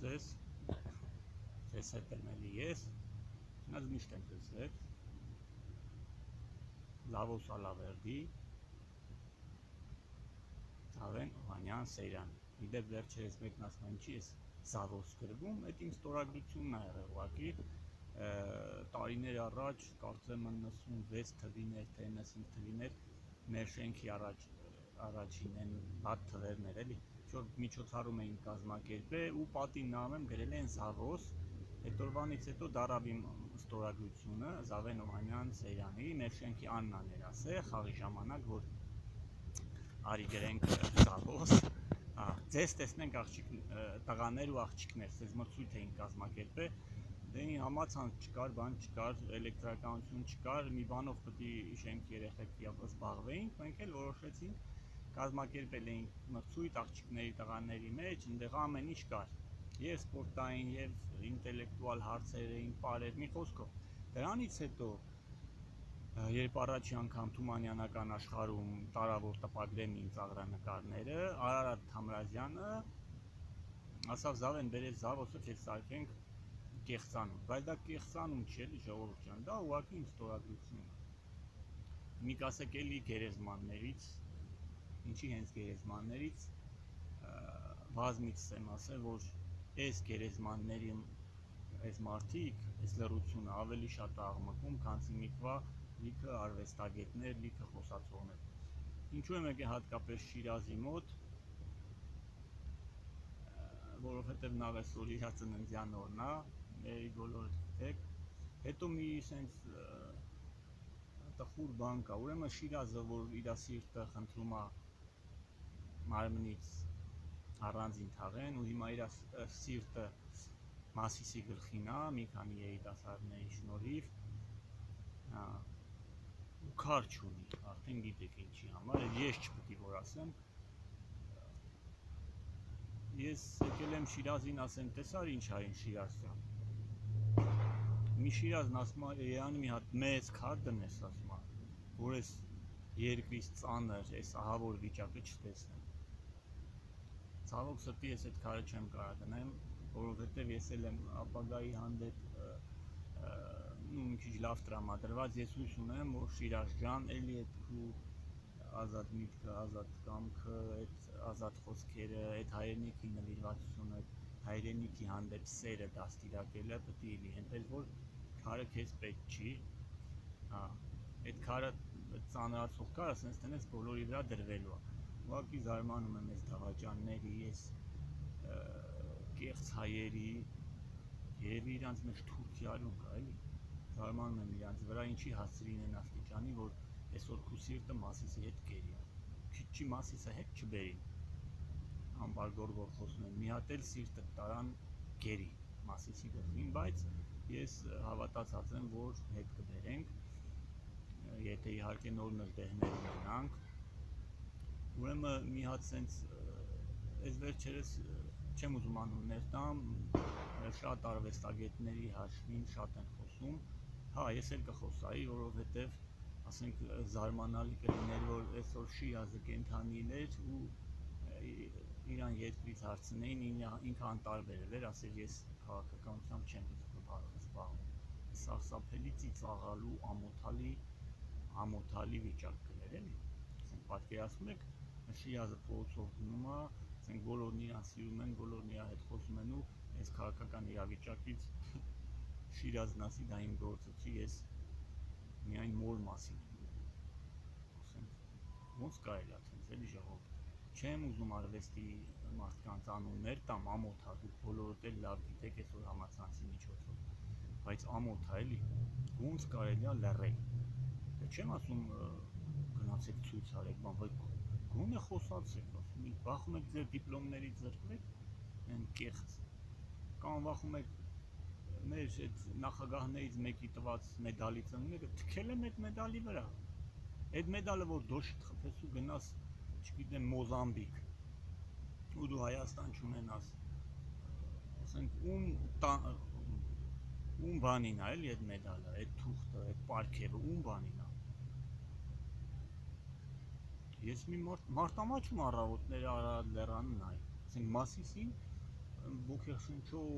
ձեզ հետ եմ էլի ես, չնայած միշտ եմ ձեզ հետ, Լավոս Ալավերդի, Զավեն Օհանյան Սեյրան։ Իդեպ վերջերս մեկն ասում է, ինչի ես Զավոս գրվում, այդ իմ ստորագրությունն է եղել ուղղակի, տարիներ առաջ, կարծեմ 96 թվիներ, թե 95 թվիներ, մեր շենքի առաջին են բադ թվերներ էլի, որ միջոցառում էին կազմակերպել ու պատին նամեմ գրել են Զավոս, այդ օրվանից հետո դարավ իմ ստորագրությունը Զավեն Օհանյան Սեյրանի, մեր շենքի Աննան էր ասել, խաղի ժամանակ, որ արի գրենք Զավոս, ձեզ տեսնենք տղաներ ու աղջիկներ, ձեզ մրցույթ էին կազմակերպել, դե համացանց չկար, բան չկար, էլեկտրականություն չկար, մի բանով պետք է շենքի երեխեք զբաղվեինք, մենք էլ որոշեցինք կազմակերպել էինք մրցույթ աղջիկների տղաների մեջ, այնտեղ ամեն ինչ կար, եւ սպորտային, եւ ինտելեկտուալ հարցեր էին բարեր, մի խոսքով։ Դրանից հետո, երբ առաջի անգամ Թումանյանական աշխարհում տարավոր տպագրեմ իմ ծաղրանկարները, Արարատ Թամրազյանը ասավ Զավեն, բերես Զավոսը քեզ սարքենք կեղծանում, բայց դա կեղծանում չի էլի ժողովուրդ ջան, դա ուղղակի իմ ստորագրությունն է։ Մի կասեք էլի գերեզմաններից, ինչի հենց գերեզմաններից, բազմիցս եմ ասել, որ այս գերեզմանների այս մարդիկ, այս լռությունը ավելի շատ աղմկում, քան միկվա լիքը արվեստագետներ, լիքը խոսացողներ։ Ինչու եմ եկել հատկապես Շիրազի մոտ, որովհետև նա այսօր իր ծննդյան օրն է, մեր բոլորը գիտեք, հետո մի սենց տխուր բան կա, ուրեմն Շիրազը, որ իր սիրտը խնդրում է մարմնից առանձին թաղեն ու հիմա իր սիրտը Մասիսի գլխին է, մի քանի երիտասարդների շնորհիվ, ու քար չունի, արդեն գիտեք ինչի համար, ես չպետք է որ ասեմ, ես եկել եմ Շիրազին ասեմ, տեսար ինչ այն Շիրազը, մի Շիրազն ասում է, Երանի մի հատ մեծ քար դնես, ասում է, որ ես երկրից ծանր, ես ահավոր վիճակը չտեսնեմ։ Ցավոք սրտի ես այդ քարը չեմ կարող դնեմ, որովհետև ես էլ եմ ապագայի հանդեպ մի քիչ լավ տրամադրված, ես հույս ունեմ, որ Շիրազ ջան, էլի այդ քու ազատ միտքը, ազատ կամքը, այդ ազատ խոսքերը, այդ հայրենիքի նվիրվածությունը, հայրենիքի հանդեպ սերը դաստիարակելը պետք է լինի, այնպես որ քարը քեզ պետք չի, այդ քարը ծանրացող քարը ասենց տնես բոլորի վրա դրվելու է։ Ուղղակի զարմանում եմ այս դավաճանների, այս կեղծ հայերի, երևի իրանց մեջ Թուրքիայում կա, էլի, զարմանում եմ իրանց վրա, ինչի հասցրին են աստիճանի, որ այսօր քու սիրտը Մասիսի հետ կերի, քիչ չի Մասիսը հետ չբերին, ամբարգորգոր խոսում են, մի հատ էլ սիրտը տարան գերի Մասիսի գլխին, բայց ես հավատացած եմ, որ հետ կբերենք, եթե իհարկե նոր նժդեհներ ունենանք, ուրեմն մի հատ սենց, այս վերջերս չեմ ուզում անուններ տամ, շատ արվեստագետների հաշվին շատ են խոսում, ես էլ կխոսայի, որովհետև ասենք զարմանալի կլիներ, որ այսօր Շիրազը կենդանիներ ու իրան երկրից հարցնեին, ինքը անտարբեր էր, ասել ես քաղաքականությամբ չեմ զբաղվում, սարսափելի ծիծաղալու ամոթալի վիճակ կներ էլի, պատկերացնում եք, Շիրազը փողոցով գնում է, ասենք բոլորն իրան սիրում են, բոլորն իր հետ խոսում են ու այս քաղաքական իրավիճակից Շիրազն ասի դա իմ գործը չի, ես միայն մոր մասին ոնց կարելի է տենց էլի ժողովուրդ, չեմ ուզում արվեստի մարդկանց անուններ տամ, ամոթ է, դուք բոլորդ էլ լավ գիտեք այսօր համացանցի միջոցով, բայց ամոթ է էլի, ոնց կարելի է լռել, չեմ ասում գնացեք ցույց արեք, բայց գոնե խոսացեք, վախում եք ձեր դիպլոմներից զրկվեք, այն կեղծ, կամ վախում եք մեր այդ նախագահներից մեկի տված մեդալից մեկը թքել եմ այդ մեդալի վրա, այդ մեդալը որ դոշիտ խփես ու գնաս, չգիտեմ, Մոզամբիկ, ու դու Հայաստան չունենաս, ասենք ում բանին է էլի այդ մեդալը, այդ թուղթը, այդ պարգևը, ում բանին է։ Ես մի մարտամաչում առավոտները Արարատ լեռանը նայի, ասենք Մասիսին ոգեշնչող,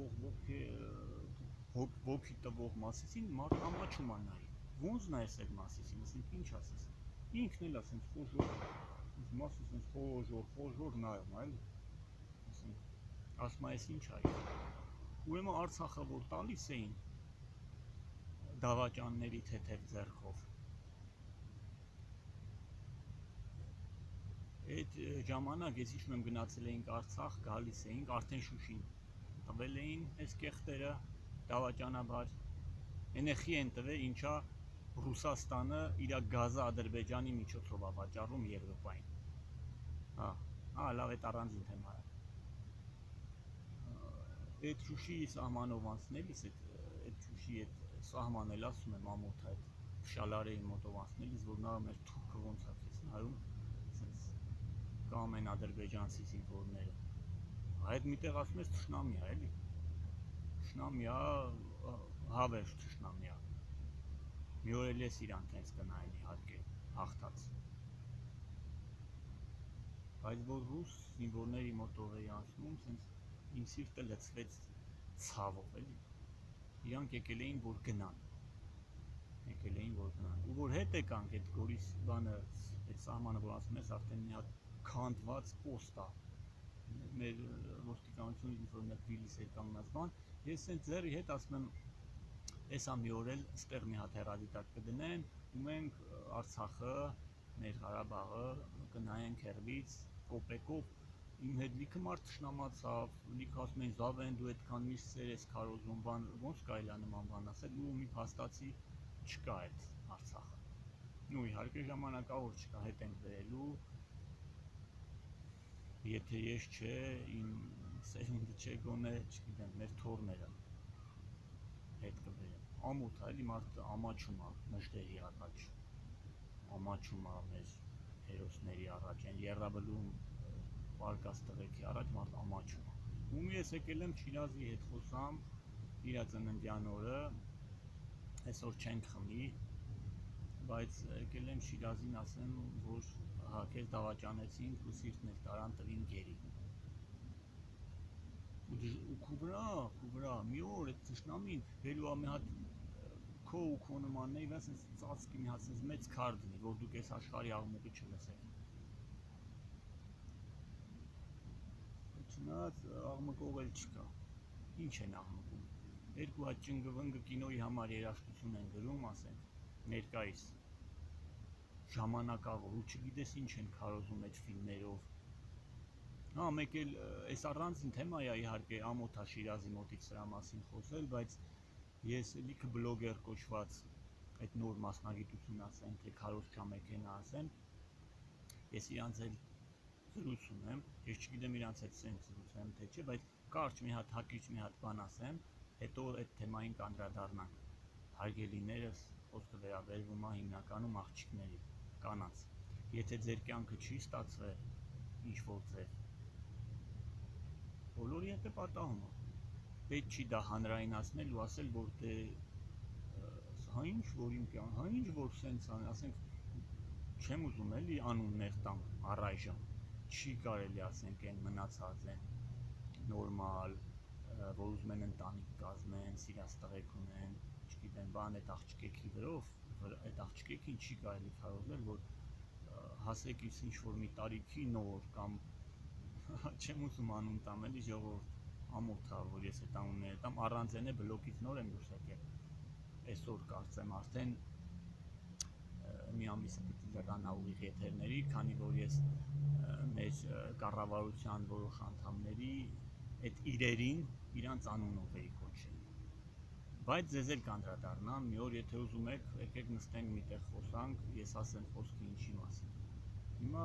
ոգի տվող Մասիսին մարդ ամաչում է նայի։ Ոնց նայես այդ Մասիսին, ասենք ինչ ասես։ Ինքն էլ ասենք խոժոր, Մասիսին խոժոր նայում, այլ ասենք ասում ես ինչ արի։ Ուրեմն Արցախը որ տալիս էին դավաճանների թեթև ձեռքով։ Այդ ժամանակ ես հիշում եմ գնացել էինք Արցախ, գալիս էինք արդեն Շուշին։ Տվել էին այս կեղտերը դավաճանաբար։ Ենեխի են տվել, ինչա Ռուսաստանը իր գազը Ադրբեջանի միջոցով է վաճառում Եվրոպային։ Հա, լավ այդ առանձին թեմա է։ Այդ Շուշիի սահմանով անցնելիս, այդ Շուշի այդ սահմանն էլ ասում եմ ամոթ այդ Շալարեի մոտով անցնելիս, որ նա մեր թուրքը ոնց է քեզ նայում, ասես կամ են ադրբեջանցի զինվորները։ Այդ միտեղ ասում ես թշնամի է, էլի։ Թշնամի է, հավերժ թշնամի է։ Մի օր էլ ես իրան տենց կնային իհարկե, հաղթած։ Բայց որ ռուս զինվորների մոտով էի անցնում, սենց իմ սիրտը լցվեց ցավով, էլի։ Իրանք եկել էին որ գնան։ Ու որ հետ եկանք այդ Գորիս բանը, այդ սահմանը որ ասում ես արդեն մի հատ քանդված պոստ է։ Մեր ոստիկանությունից ինչ որ մի հատ Վիլիս էր կանգնած բան, ես սենց ձեռի հետ ասում եմ, էսա մի օր էլ ստեղ մի հատ հեռադիտակ կդնեն, ու մենք Արցախը, մեր Ղարաբաղը կնայենք հեռվից, կոպեկով, իմ հետ լիքը մարդ թշնամացավ, լիքը ասում էին Զավեն դու այդքան միշտ սեր ես քարոզում, բան ոնց կարելի է նման բան ասել, ու մի փաստացի չկա այդ Արցախը։ Ու իհարկե ժամանակավոր չկա, հետ ենք վերելու, եթե ես չէ, իմ սերունդը չէ գոնե, չգիտեմ, մեր թորները հետ կբերեմ։ Ամոթ է, էլի մարդը ամաչում է մժդերի առաջ, ամաչում է մեր հերոսների առաջ, այն Եռաբլում պարկած տղեկի առաջ մարդ ամաչում է։ Ու ես եկել եմ Շիրազի հետ խոսամ, իր ծննդյան օրը, այսօր չենք խմի, բայց եկել եմ Շիրազին ասեմ, որ հա քեզ դավաճանեցին, ու սիրտն էլ տարան տվին գերի։ Ու քու վրա, մի օր այդ թշնամին վելու մի հատ քո ու քո նմանների վրա սենց ծածկի մի հատ սենց մեծ քար դնի, որ դուք այս աշխարհի աղմուկը չլսեք։ Չնայած աղմկող էլ չկա։ Ինչ են աղմկում։ Երկու հատ ճնգվնգը կինոյի համար երաժշտություն են գրում, ասենք, ներկայիս ժամանակավոր, ու չգիտես ինչ են քարոզում այդ ֆիլմերով։ Հա, մեկ էլ այս առանձին թեմա է իհարկե ամոթ է Շիրազի մոտից սրա մասին խոսել, բայց ես լիքը բլոգեր կոչված այդ նոր մասնագիտություն ասեմ, թե քարոզչա մեքենա ասեմ, ես իրանց էլ զրույց ունեմ, ես չգիտեմ իրանց հետ սենց զրույց եմ թե չէ, բայց կարճ մի հատ հակիչ մի հատ բան ասեմ, հետո այդ թեմային կանդրադառնանք։ Հարգելիներս, խոսքը վերաբերվում է հիմնականում աղջիկների, կանանց։ Եթե ձեր կյանքը չի ստացվել ինչ-որ ձև, բոլորի հետ է պատահումը։ Պետք չի դա հանրայնացնել ու ասել, որ դե հա ինչ որ իմ կյանք, հա ինչ որ սենց ան, ասենք չեմ ուզում էլի անուններ տամ առայժմ, չի կարելի ասենք այն մնացած են նորմալ, որ ուզում են ընտանիք կազմեն, սիրած տղեկ ունեն, չգիտեմ, բան այդ աղջիկի վրով, այդ աղջիկին չի կարելի քարոզել, որ հասեկից ինչ որ մի տարիքի նոր կամ չեմ ուզում անուն տամ էլի ժողովուրդ, ամոթ է, որ ես այդ անունները տամ, առանց այն է բլոկից նոր եմ դուրս եկել, այսօր կարծեմ արդեն մի ամիսը պիտի լրանա ուղիղ եթերների, քանի որ ես մեր կառավարության որոշ անդամների այդ իրերին իրանց անունով էի կոչել, բայց ձեզ էլ կանդրադառնամ, մի օր եթե ուզում եք, եկեք նստենք միտեղ խոսանք, ես ասեմ խոսքը ինչի մասին։ Հիմա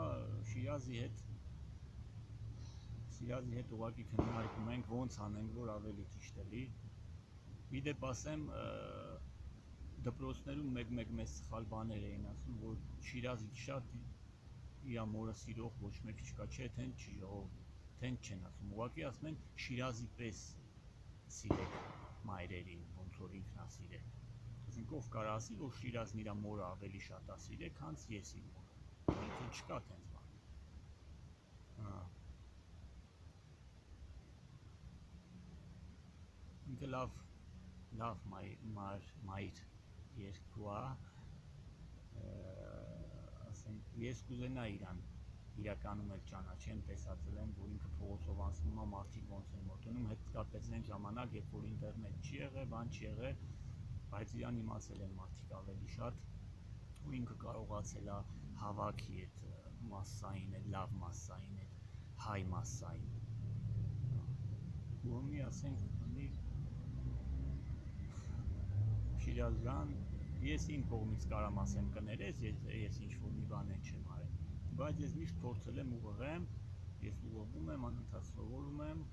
Շիրազի հետ ուղղակի քննարկում ենք ոնց անենք, որ ավելի ճիշտ էլի։ Իդեպ ասեմ, դպրոցներում մեկ-մեկ մեծ սխալ բաներ էին ասում, որ Շիրազից շատ իր մորը սիրող ոչ մեկ չկա, չէ, թենց չի ժողովուրդ, թենց չեն ասում, ուղղակի ասում են Շիրազի պես սիրեք մայրերին, ոնց որ ինքն է սիրել։ Ասենք ով կարող ասի, որ Շիրազն իր մորը ավելի շատ է սիրել, քան ես իմ մորը։ Չկա թենց բան։ ինքը լավ մայր երկու է, ասենք ես կուզենա իրան իրականում էլ ճանաչեմ, տեսածել եմ, որ ինքը փողոցով անցնում է, մարդիկ ոնց են մոտենում, հետքապես այն ժամանակ, երբ որ ինտերնետ չի եղել, բան չի եղել, բայց իրան իմացել են մարդիկ ավելի շատ, ու ինքը կարողացել է հավաքի այդ մասսային, այդ լավ մասսային, այդ հայ մասսային, ու մի ասենք Շիրազյան, ես իմ կողմից կարամ ասեմ կներես, ես ինչ-որ մի բան չեմ արել, բայց ես միշտ փորձել եմ ուղղեմ, ես ուղղվում եմ, անընդհատ սովորում եմ,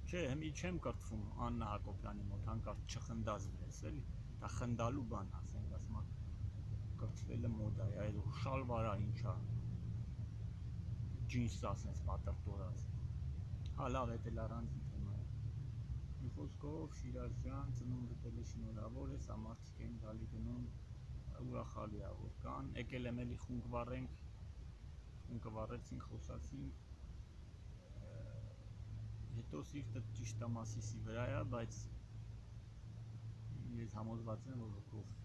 չէ, հիմի չեմ կրթվում Աննա Հակոբյանի մոտ, հանկարծ չխնդազվես, էլի, դա խնդալու բան, ասենք, ասում կրթվելը մոդա է, այդ շալվարա ինչա, ջինս ասենց պատրտորած, լավ, էդ էլ առանձին թեմա է, մի խոսքով Շիրազյան, ծնունդդ էլ շնորհավոր ես, ամարտիկ են գալի գնում, ուրախալի է, որ կան, եկել եմ էլի խունկ վառենք, խունկը վառեցինք, խոսացինք, հետո սիրտը ճիշտ է Մասիսի վրա է, բայց ես համոզված եմ, որ ով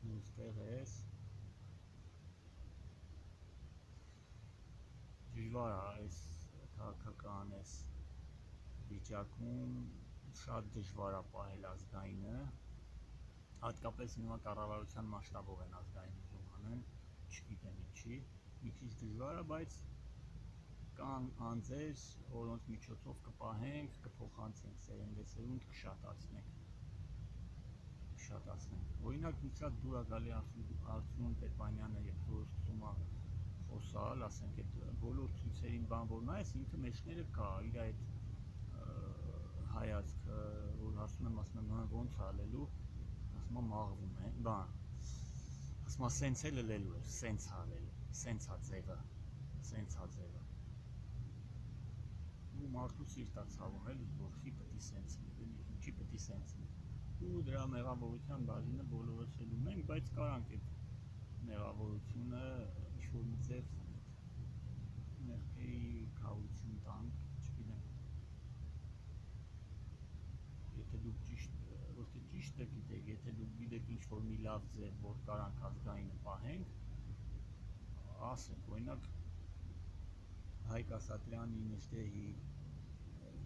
մյուս տեղ ես, դժվար է այս քաղաքական այս վիճակում, շատ դժվար է պահել ազգայինը, հատկապես հիմա կառավարության մասշտաբով են ազգային ուզում անեն, չգիտեմ ինչի, մի քիչ դժվար է, բայց կան անձեր, որոնց միջոցով կպահենք, կփոխանցենք սերնդեսերունդ, կշատացնենք, օրինակ մի շատ դուր է գալի Արծրուն Պետմանյանը, երբ որ սկսում է խոսալ, ասենք այդ բոլոր ցույցերին բան որ նայես, ինքը մեջները կա, իր այդ հայացքը, որ ասում եմ ոնց ալելու, ասում եմ մաղվում է, բան, ասում եմ սենց էլ լելու էր, սենց ալելու, սենց հա ձևը, ու մարդու սիրտա ցավում էլի, որ խի պետի սենց լինի, ինչի պետի սենց լինի, ու դրա մեղավորության բաժինը բոլորս էլ ունենք, բայց կարանք այդ մեղավորությունը ինչ-որ մի ձև մեղքերի քավություն տանք, չգիտեմ, եթե դուք ճիշտ գիտեք, եթե դուք գիտեք ինչ-որ մի լավ ձև, որ կարանք ազգայինը պահենք, ասենք, օրինակ Հայկ Ասատրյանի, Նժդեհի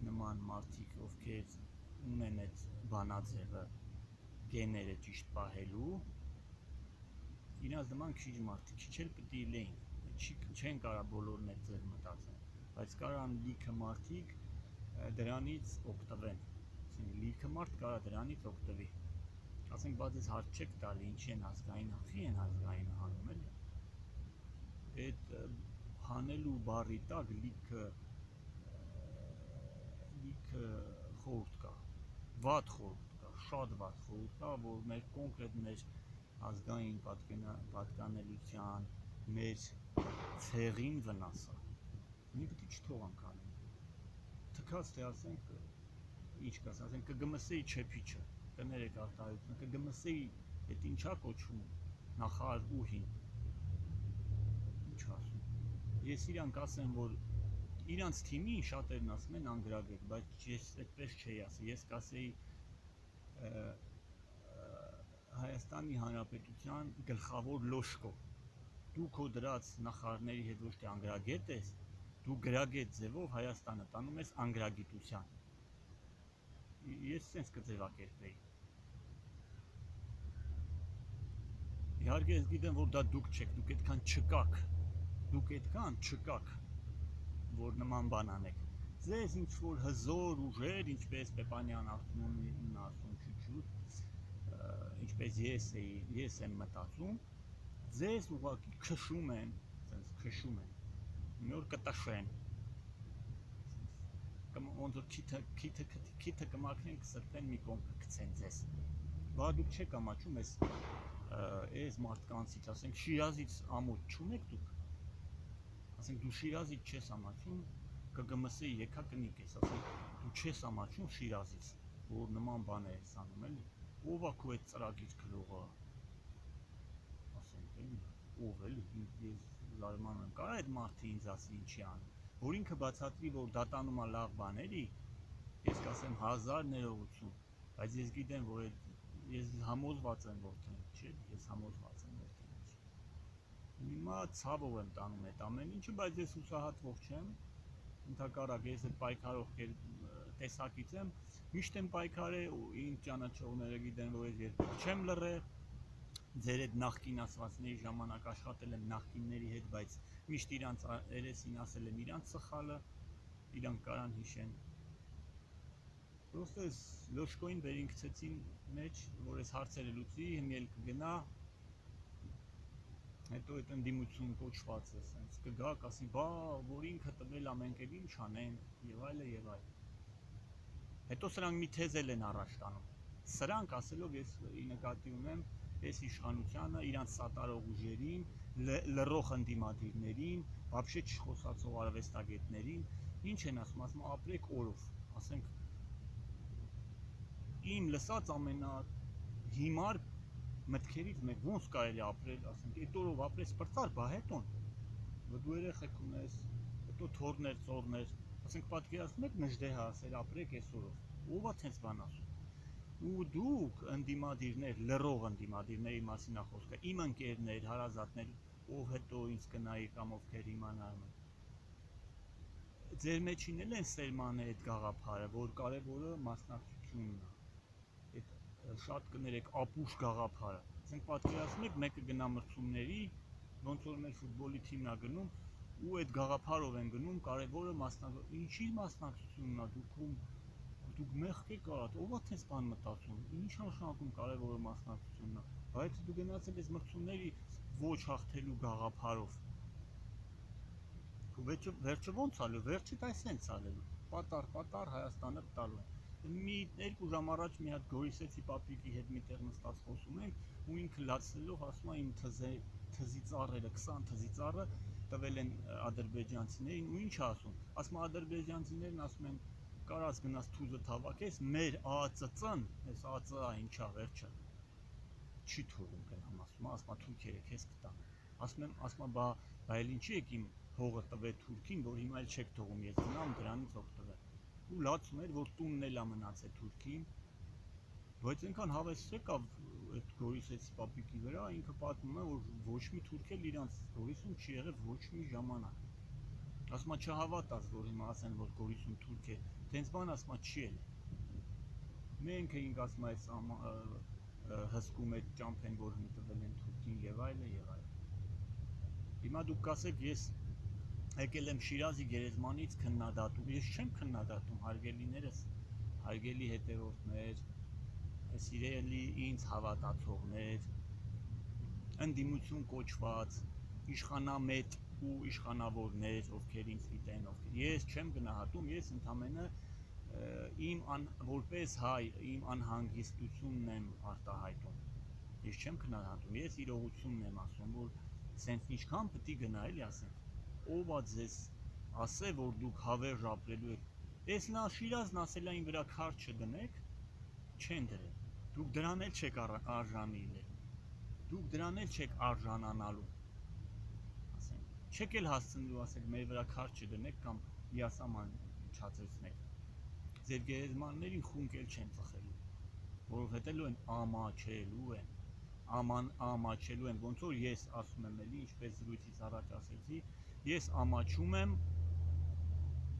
նման մարդիկ, ովքեր ունեն այդ բանաձևը, գեները ճիշտ պահելու, իրանց նման քիչ մարդիկ, քիչ էլ պետք է լինեին, չեն կարա բոլորն այդ ձև մտածեն, բայց կարան լիքը մարդիկ դրանից օգտվեն, լիքը մարդ կարա դրանից օգտվի, ասենք, բայց ես հարց չեք տալի, ինչի են ազգային, խի են ազգային հանում էլի, այդ հանելու բառի տակ լիքը խորհուրդ կա, վատ խորհուրդ կա, շատ վատ խորհուրդ կա, որ մեր կոնկրետ մեր ազգային պատկանելության, մեր ցեղին վնաս է, մենք պետք է չթողանք անեն, թքած թե ասենք, ինչ կաս, ասենք ԿԳՄՍ-ի չեփիչը, կներեք արտահայտությունը, ԿԳՄՍ-ի այդ ինչա կոչվում, նախարար ուհին, ինչ ասում, ես իրանք ասեմ, որ իրանց թիմին շատերն ասում են անգրագետ, բայց ես այդպես չէի ասի, ես կասեի Հայաստանի Հանրապետության գլխավոր լոշկո, դու քո դրած նախարարների հետ ոչ թե անգրագետ ես, դու գրագետ ձևով Հայաստանը տանում ես անգրագիտության, ես սենց կձևակերպեի, իհարկե ես գիտեմ, որ դա դուք չեք, դուք այդքան չկաք, որ նման բան անեք, ձեզ ինչ-որ հզոր ուժեր, ինչպես Պեպանյան Արծրունին ասում չուչուտ, ինչպես ես եմ մտածում, ձեզ ուղղակի քշում են, մի օր կտշեն, ոնց որ քիթը կմաքրեն, կսրտեն մի կողմ կգցեն ձեզ, բա դուք չեք ամաչում այս մարդկանցից, ասենք Շիրազից ամոթ չունեք դուք, ասենք դու Շիրազից չես ամաչում, ԿԳՄՍ-ի եկա կնիկ ես, ասենք դու չես ամաչում Շիրազից, որ նման բաներ ես անում էլի, ով է քո այդ ծրագիր գրողը, ասենք էլի, ով էլի, ես զարմանում եմ, կարա այդ մարդը ինձ ասի ինչի անում, որ ինքը բացատրի, որ դատանում է լավ բաների, ես կասեմ 1000 ներողություն, բայց ես գիտեմ, որ ես համոզված եմ, որ տենց չէ, ես համոզված եմ, որ տենց չէ։ Հիմա ցավով եմ տանում այդ ամեն ինչը, բայց ես հուսահատվող չեմ, ընդհակառակ ես այդ պայքարող տեսակից եմ, միշտ եմ պայքարել ու ինձ ճանաչողները գիտեն, որ ես երբեք չեմ լռել, ձեր այդ նախկին ասվածների ժամանակ աշխատել եմ նախկինների հետ, բայց միշտ իրանց երեսին ասել եմ իրանց սխալը, իրանք կարան հիշեն։ Պրոստը ես լոշկոին վերին գցեցին մեջ, որ ես հարցերը լուծի, հիմա էլ կգնա, հետո այդ ընդդիմություն կոչված է, սենց կգա, կասի, բա, որ ինքը տվել ամենք էլ ինչ անենք, եւ այլը եւ այլը։ Հետո սրանք մի թեզ են առաջ տանում։ Սրանք ասելով ես նկատի ունեմ այս իշխանությանը, իրանց սատարող ուժերին, լռող ընդդիմադիրներին, вообще չխոսացող արվեստագետներին, ինչ են ասում, ապրեք օրով, ասենք իմ լսած ամենահիմար մտքերից մեկ ոնց կարելի ապրել, ասենք այդ օրով ապրես պրծար, բա հետոն, որ դու երեխեք ունես, հետո թորներ, ծորներ, ասենք պատկերացնում եք Նժդեհը ասել ապրեք այս օրով, ով է տենց բան ասում։ Ու դուք ընդդիմադիրներ, լռող ընդդիմադիրների մասին է խոսքը, իմ ընկերներ, հարազատներ, ով հետո ինձ կնայի կամ ովքեր իմանալն են։ Ձեր մեջին էլ են սերմանը այդ գաղափարը, որ կարևորը մասնակցությունն է։ Այդ շատ կներեք ապուշ գաղափարը։ Ասենք պատկերացնում եք մեկը գնա մրցումների, ոնց որ մեր ֆուտբոլի թիմն է գնում, ու այդ գաղափարով են գնում, կարևորը ինչի մասնակցությունն է, դուք մեղք եք արած, ով է տես բան մտածում, ինչ նշանակում կարևորը մասնակցությունն է, բայց դու գնացել ես մրցումների ոչ հաղթելու գաղափարով։ Վերջը ոնց ալու, վերջը դա սենց ալելու, պատար Հայաստանը տալու են։ Մի 2 ժամ առաջ մի հատ Գորիսեցի պապիկի հետ միտեղ նստած խոսում ենք, ու ինքը լացնելով ասում է իմ թզի ծառերը, 20 թզի ծառը տվել են ադրբեջանցիներին, ու ինչ ասում, ասում ադրբեջանցիներն ասում են կարած գնաց թուզը թավակես, մեր ԱԱԾ-ն, այս ԱԱԾ-ը ինչա վերջը, չի թողում գնամ, ասում թուրքերը քեզ կտան, ասում բա էլ ինչի եք իմ հողը տվել թուրքին, որ հիմա էլ չեք թողում ես գնամ դրանից օգտվել, ու լացում էր, որ տունն էլ է մնացել թուրքին, բայց այնքան հավես եկավ այդ Գորիսեցի պապիկի վրա, ինքը պատմում է, որ ոչ մի թուրք էլ իրանց Գորիսում չի եղել ոչ մի ժամանակ, ասում չհավատաց, որ հիմա ասեն, որ Գորիսում թուրք է, տենց բան ասում չի էլ, մենք էինք ասում այս հսկում այդ ճամփեն, որ տվել են թուրքին եւ այլը եւ այլը։ Հիմա դուք կասեք, ես եկել եմ Շիրազի գերեզմանից քննադատում, ես չեմ քննադատում, հարգելիներս, հարգելի հետևորդներ, սիրելի ինձ հավատացողներ, ընդդիմություն կոչված, իշխանամետ ու իշխանավորներ, ովքեր ինձ գիտեն, ես չեմ գնահատում, ես ընդամենը որպես հայ իմ անհանգստությունն եմ արտահայտում, ես չեմ քննադատում, ես իրողությունն եմ ասում, որ սենց ինչքան պիտի գնա էլի ասենք, ով է ձեզ ասե, որ դուք հավերժ ապրելու եք, ես նա Շիրազն ասել այն վրա քար չդնեք, չեն դրել, դուք դրան էլ չեք արժանի լինել, դուք դրան էլ չեք արժանանալու, չեք էլ հասցնելու ասեք մեր վրա քար չդնեք կամ հիասաման չածեցնեք, ձեր գերեզմաններին խունկ էլ չեն ծխելու, որովհետև են ամաչելու են, ամաչելու են, ոնց որ ես ասում եմ էլի, ինչպես զրույցից առաջ ասեցի, ես ամաչում եմ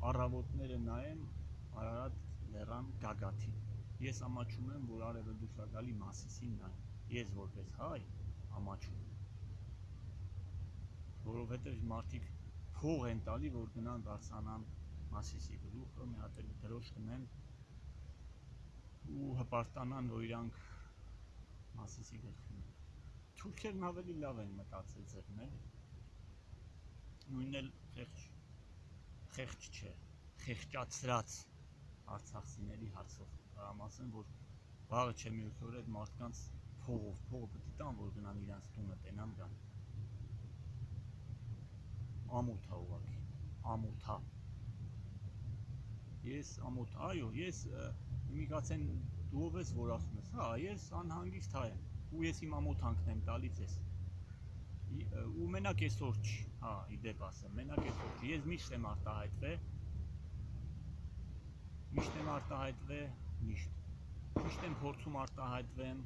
առավոտները նայեմ Արարատ լեռան գագաթին, ես ամաչում եմ, որ արևելուսակալի Մասիսին նայեմ, ես որպես հայ ամաչում եմ, որովհետև մարդիկ փող են տալի, որ գնան դարձանան Մասիսի գլուխը, մի հատ էլ դրոշ կնեն ու հպարտանան, որ իրանք Մասիսի գլխին են։ Թուրքերն ավելի լավ են մտածել ձերն էլ, նույնն էլ խեղճ չէ, խեղճացրած արցախցիների հարցով, կարամ ասեմ, որ վաղը չէ մյուս օր այդ մարդկանց փողը պիտի տան, որ գնան իրանց տունը տենան գան։ Ամոթ է ուղղակի, ամոթ է։ Ես ամոթ, այո, ես իմիգրացիան դու ով ես, որ ասում ես, հա, ես անհանգիստ հայ եմ, ու ես իմ ամոթանքն եմ տալիս ես, ու մենակ այսօր չի, հա, իդեպ ասեմ, մենակ այսօր չի, ես միշտ եմ արտահայտվել, միշտ, Ճիշտ եմ փորձում արտահայտվեմ,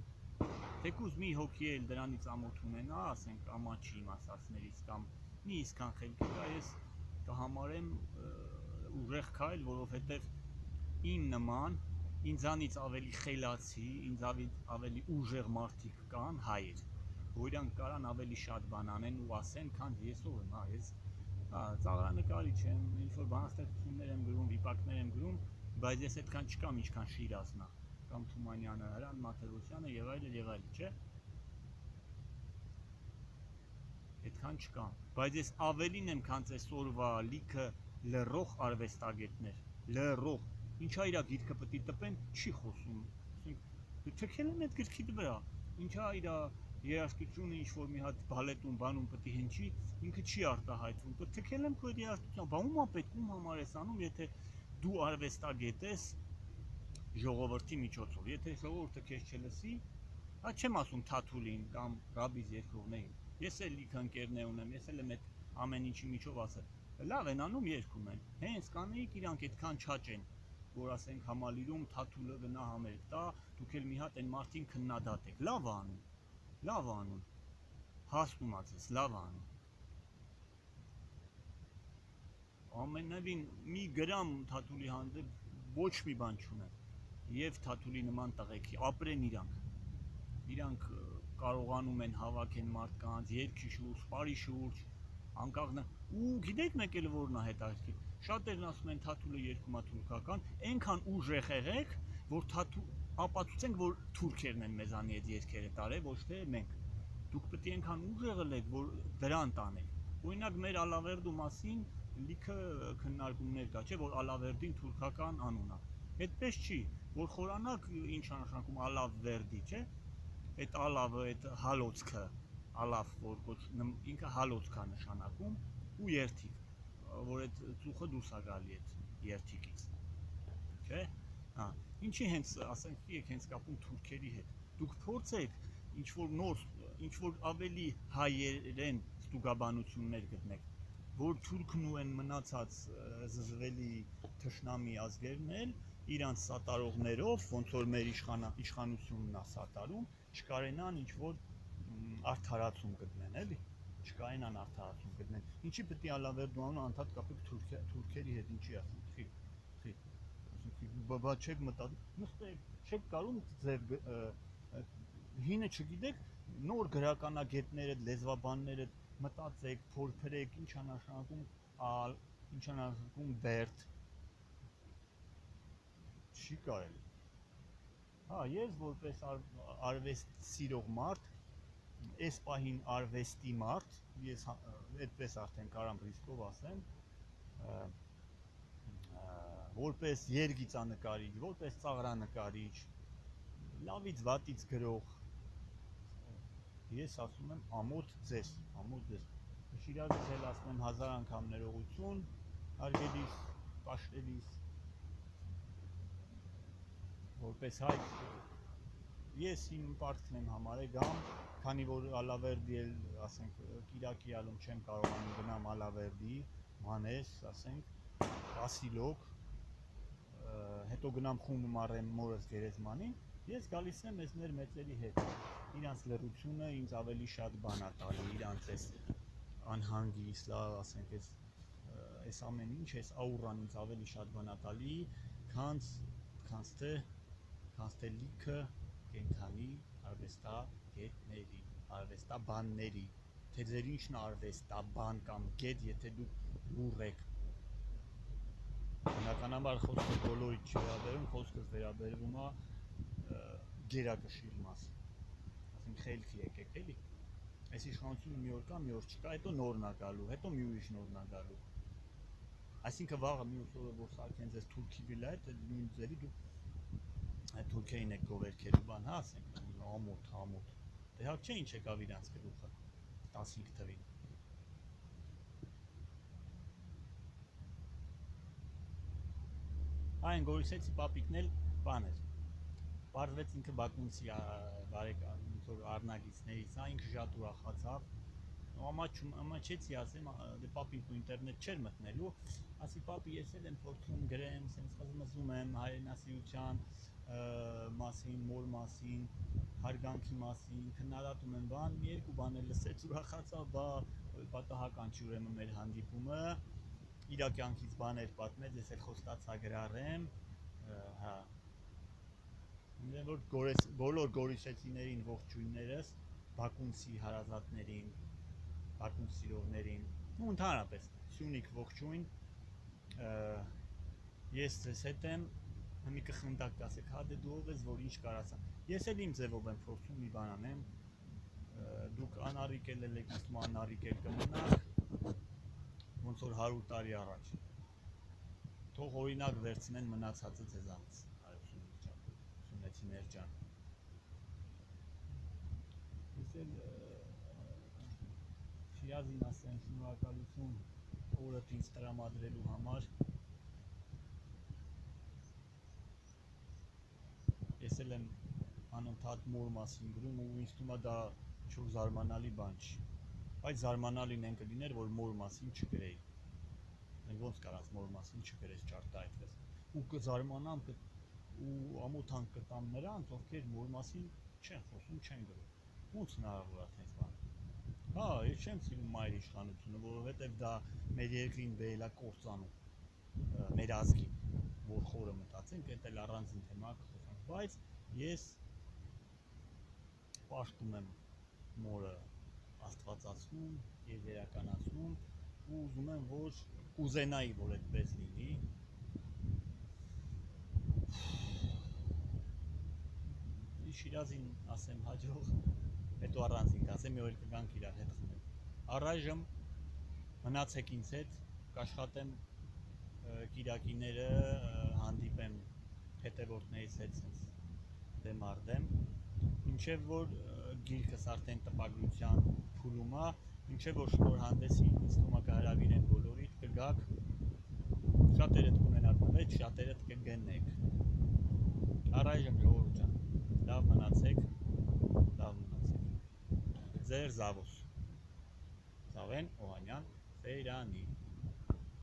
թեկուզ մի հոգի էլ դրանից ամոթ ունենա, ասենք ամաչի իմաստացներից կամ մի իսկան խելքի կա, ես կհամարեմ ուժեղ քայլ, որովհետև իմ նման ինձանից ավելի խելացի, ինձանից ավելի ուժեղ մարդիկ կան, հայեր, որ իրանք կարան ավելի շատ բան անեն ու ասեն, քան ես ով եմ, ես ծաղրանկարիչ եմ, ինչ-որ բանաստեղծություններ եմ գրում, վիպակներ եմ գրում, բայց ես այդքան չկամ, ինչքան Շիրազն է, կամ Թումանյանը, Հրան Մաթևոսյանը եւ այլն, չէ։ Այդքան չկամ, բայց ես ավելին եմ, քան այսօրվա լիքը լռող արվեստագետներ, լռող, ինչա իրա գիրքը պետք է տպեն, չի խոսում, ասենք թքել են այդ գրքի վրա, ինչա իրա երաժշտությունը ինչ-որ մի հատ բալետում բանում պետք է հնչի, ինքը չի արտահայտվում, թքել եմ քո երաժշտության, բա ումա պետք ում համար ես անում, եթե դու արվեստագետ ես ժողովրդի միջոցով, եթե ժողովուրդը քեզ չլսի, չեմ ասում Թաթուլին կամ Ռաբիզ երկրողներին, ես էլ լիքը ընկերներ ունեմ, ես էլ եմ այդ ամեն ինչի միջով ասել, լավ են անում, երգում են, հենց կանեիք իրանք այդքան չաճ են, որ ասենք համալիրում Թաթուլը գնա համերգ տա, դուք էլ մի հատ այն մարդին քննադատեք, լավ անում, հասնում ացես, լավ անում, ամենևին մի գրամ Թաթուլի հանդեպ ոչ մի բան չունեմ, եւ Թաթուլի նման տղեկի, ապրեն իրանք կարողանում են հավաքեն մարդկանց, երգի շուրջ, պարի շուրջ, անկախ ու գիտեք մեկ էլ որն է հետաքրքիր, շատերն ասում են Թաթուլը երգում է թուրքական, այնքան ուժեղ եղեք, որ ապացուցենք, որ թուրքերն են մեզանի այդ երգերը տարել, ոչ թե մենք, դուք պետք է այնքան ուժեղ եղեք, որ դրան տանեք, օրինակ մեր Ալավերդու մասին լիքը քննարկումներ կա, չէ, որ Ալավերդին թուրքական անուն է, այդպես չի, որ խորանակ ինչ նշանակում Ալավերդի, չէ, այդ ալավը, այդ հալոցքը, ալավ, որ ինքը հալոցք է նշանակում ու երթիկ, որ այդ ծուխը դուրս է գալի այդ երթիկից, չէ, ինչի հենց, ասենք, հենց կապում թուրքերի հետ, դուք փորձեք ինչ-որ նոր, ինչ-որ ավելի հայերեն ստուգաբանություններ գտնեք, որ թուրքն ու են մնացած զզվելի թշնամի ազգերն էլ իրանց սատարողներով, ոնց որ մեր իշխանությունն է սատարում, չկարենան ինչ-որ արդարացում գտնեն, էլի, չկարենան արդարացում գտնեն, ինչի պետք է Ալավերդու անունը անդադ կապեք թուրքերի հետ, ինչի ասում, բա չեք մտածում, չեք կարում ձեր հինը չգիտեք, նոր գրականագետները, լեզվաբանները մտածեք, փորփրեք, ինչ է նշանակում ալ, ինչ է նշանակում բերդ, չի կարելի, ես որպես արվեստ սիրող մարդ, այս պահին արվեստի մարդ, ես այդպես արդեն կարամ ռիսկով ասեմ, որպես երգիծանկարիչ, որպես ծաղրանկարիչ, լավից վատից գրող, ես ասում եմ ամոթ ձեզ, Շիրազից էլ ասում եմ 1000 անգամ ներողություն, հարգելիս, պաշտելիս, որպես հայ, ես իմ պարտքն եմ համարել գամ, քանի որ Ալավերդի էլ, ասենք, Կիրակի ալում չեմ կարողանում գնամ Ալավերդի, Մանես, ասենք, Ասիլոկ, հետո գնամ խումբ մարեմ մորս գերեզմանին, ես գալիս եմ ես մեր մեծերի հետ, իրանց լռությունը ինձ ավելի շատ բան է տալի, իրանց այս անհանգիստ, ասենք, այս ամեն ինչ, այս աուրան ինձ ավելի շատ բան է տալի, քանց թե լիքը կենդանի արվեստագետների, արվեստաբանների, թե ձեր ինչն արվեստաբան կամ գետ, եթե դուք լուռ եք, բնականաբար խոսքը բոլորից չվերաբերում, խոսքս վերաբերվում է գերակշիռ մաս, ասենք խելքի եկեք, էլի, այս իշխանությունը մի օր կա, մի օր չկա, հետո նորն է գալու, հետո մի ուրիշ նորն է գալու, այսինքն վաղը մյուս օրը որ սարքեն ձեզ թուրքի վիլա հետ, նույն ձերի դուք թուրքերին եք գովերքելու բան, ասենք, ամոթ, դե հակ չէ ինչ եկավ իրանց գլուխը, 15 թվին, այն Գորիսեցի պապիկն էլ բան էր, պարզվեց ինքը բակունցի բարեկամ, որ առնագիցներից, ինքը շատ ուրախացավ, ամաչեցի ասեմ, դե պապին ու ինտերնետ չէր մտնելու, ասի պապի ես էլ եմ փորձում գրեմ, սենց խզմզում եմ հայրենասիրության, մասին, մոր մասին, հարգանքի մասին, քննադատում եմ բան, մի երկու բան էլ լսեց, ուրախացա, բա պատահական չի ուրեմն մեր հանդիպումը, իր կյանքից բաներ պատմեց, ես էլ խոստացա գրառեմ, հա։ Ուրեմն որ բոլոր գորիսեցիներին ողջույններս, Բաքունցի հարազատներին, Բաքուն սիրողներին, ու ընդհանրապես Սյունիք ողջույն, ես ձեզ հետ եմ, մի կխնդակ կասեք, հա դե դու ով ես, որ ինչ կարաս, ես էլ իմ ձևով եմ փորձում մի բան անեմ, դուք անառիկել եք, իսկ անառիկել կմնաք, ոնց որ 100 տարի առաջ, թող օրինակ վերցնեն մնացածը ձեզանից, Սյունեցիներ ջան, ես էլ Շիրազին ասեմ շնորհակալություն օրդ ինձ տրամադրելու համար, ես էլ եմ անընդհատ մոր մասին գրում ու ինձ թվում է դա ինչ-որ զարմանալի բան չի, բայց զարմանալին են կլիներ, որ մոր մասին չգրեի, ոնց կարաս մոր մասին չգրես ճարտարայթվես, ու կզարմանամ ու ամոթան կտամ նրանց, ովքեր մոր մասին չեն խոսում, չեն գրում, ոնց հնարավոր է այդպես բան, հա, ես չեմ սիրում մայր իշխանությունը, որովհետև դա մեր երկրին բերել է կործանում, մեր ազգին, որ խորը մտածենք, դա էլ առանձին թեմա կխոսանք, բայց ես պաշտում եմ մորը աստվածացնում, եզերականացնում ու ուզում եմ, որ կուզենայի, որ այդպես լինի, Շիրազին ասեմ հաջող, հետո առանձին կասեմ, մի օր կգանք իրար հետ խմենք, առայժմ մնացեք ինձ հետ, կաշխատեմ կիրակիները հանդիպեմ հետևորդներից հետ դեմ առ դեմ, մինչև որ գիրքս արդեն տպագրության փուլում է, մինչև որ շնորհանդեսին ինձ թվում է կհրավիրեն բոլորիդ, կգաք, շատերդ կունենաք նվեր, շատերդ կգնեք, առայժմ ժողովուրդ ջան, լավ մնացեք, ձեր Զավոս, Զավեն Օհանյան Սեյրանի